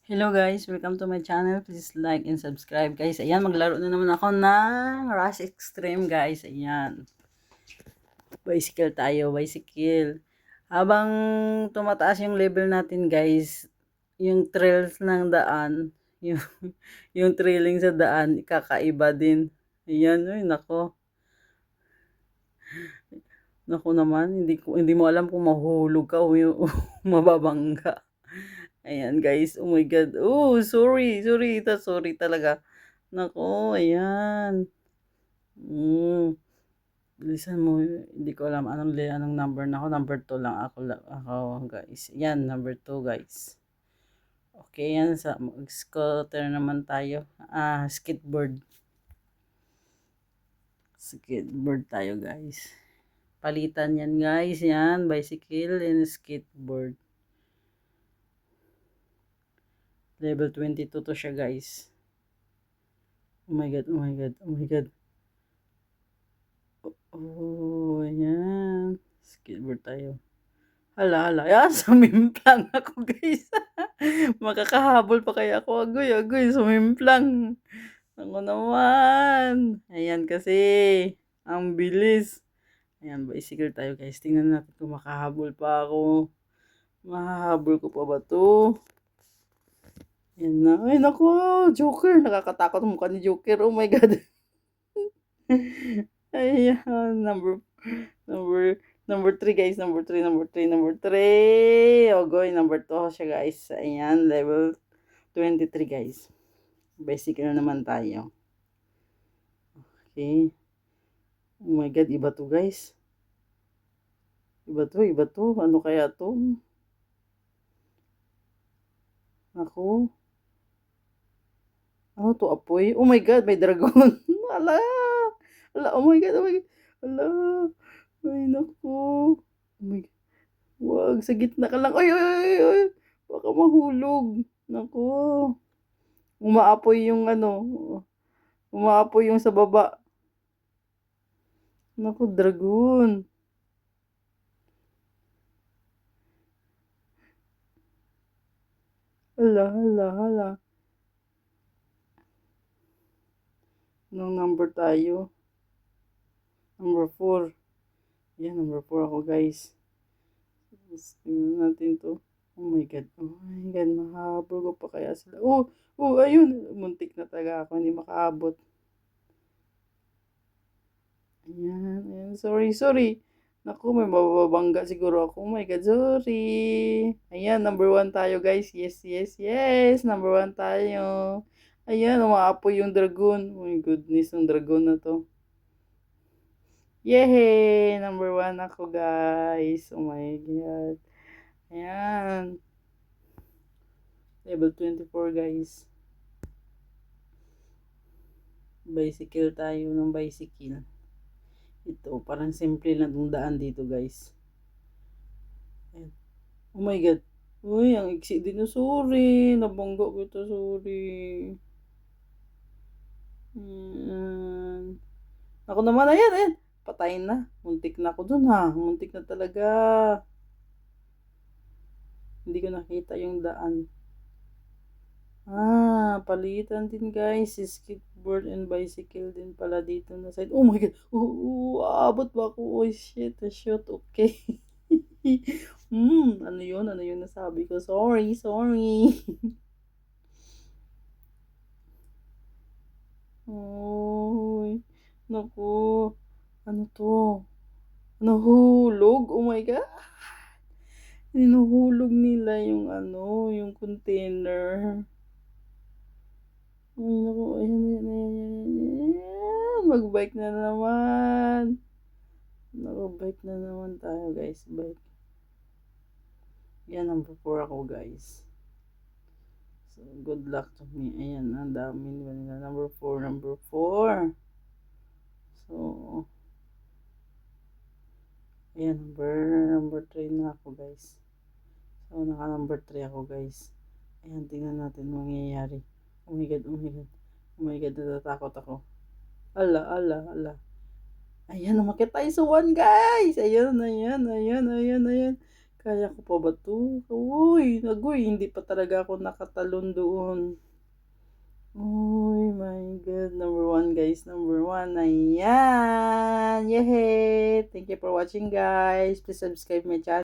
Hello guys, welcome to my channel. Please like and subscribe guys. Ayan, maglaro na naman ako ng Rush Extreme guys. Ayan. Bicycle tayo, bicycle. Habang tumataas yung level natin guys, yung trails ng daan, yung, yung trailing sa daan, kakaiba din. Ayan, ay nako. Nako naman, hindi mo alam kung mahuhulog ka o mababangga. Ayan guys, oh my god. Oh, sorry. Sorry talaga. Nako, ayan. Bilisan mo. Hindi ko alam anong number na ako. Number 2 lang ako guys. Yan, number 2 guys. Okay, yan. Sa scooter naman tayo. Skateboard. Skateboard tayo guys. Palitan yan guys. Yan, bicycle and skateboard. Level 22 to siya guys. Oh my god. Oh, ayan. Skateboard tayo. Hala. Ayan, sumimplang ako guys. Makakahabol pa kaya ako. Agoy, sumimplang. Ako naman. Ayan kasi. Ang bilis. Ayan, bicycle tayo guys. Tingnan natin kung makahabol pa ako. Mahahabol ko pa ba to? Ayan na. Ay, naku. Joker. Nakakatakot ang mukha ni Joker. Oh my God. Ayan. Number Number 3 guys, number 3. Ogoy, number 2 siya guys. Ayan, level 23 guys. Basic na naman tayo. Okay. Oh my god, iba to guys. Iba to. Ano kaya to? Ako. Ano to, apoy? Oh my god, may dragon. Ala. Oh my god. Ala. Ay, naku. Oh my god. Wag, sa gitna ka lang. Ay. Baka mahulog. Naku. Umaapoy yung ano. Umaapoy yung sa baba. Naku, dragon. Hala. Anong number tayo? Number 4. Yan, number 4 ako guys. Tingnan natin to. Oh my god, mahabol ko pa kaya sila. Ayun, muntik na talaga ako, hindi makaabot. Ayan, sorry. Naku, may mababangga siguro ako. Oh my god, sorry. Ayan, number 1 tayo guys. Yes, number 1 tayo. Ayan, umaapoy yung dragon. Oh my goodness, yung dragon na to. Yehey! Number 1 ako guys. Oh my god. Ayan. Level 24 guys. Bicycle tayo ng bicycle. Ito, parang simple lang itong daan dito guys. Ayan. Oh my god. Uy, ang iksi din. Sorry. Nabangga ko ito. Sorry. Ayan. Ako naman, ayan. Patayin na. Muntik na ako dun ha. Muntik na talaga. Hindi ko nakita yung daan. Palitan din guys. Skateboard and bicycle din pala dito na side. Oh my god. Aabot ba ako? Oh shit. Shoot. Okay. Ano yun nasabi ko? Sorry. Oy. Naku. Ano to? Nahulog? Oh my god. Hinuhulog nila yung yung container. Ay, naku. Ayan. Mag-bike na naman. Bike na naman tayo guys. Bike. Yan, number 4 ako guys. So, good luck to me. Ayan, ang dami nila. Number 4. So, ayan, number 3 na ako guys. So, naka number 3 ako guys. Ayan, tingnan natin mangyayari. Oh my god. Natatakot ako. Ala. Ayan, umakyat tayo sa 1 guys. Ayan. Kaya ko pa ba 'to? Uy, agoy hindi pa talaga ako nakatalon doon. Oh my God, number one guys, number one. Ayan! Yehey! Thank you for watching guys. Please subscribe my channel.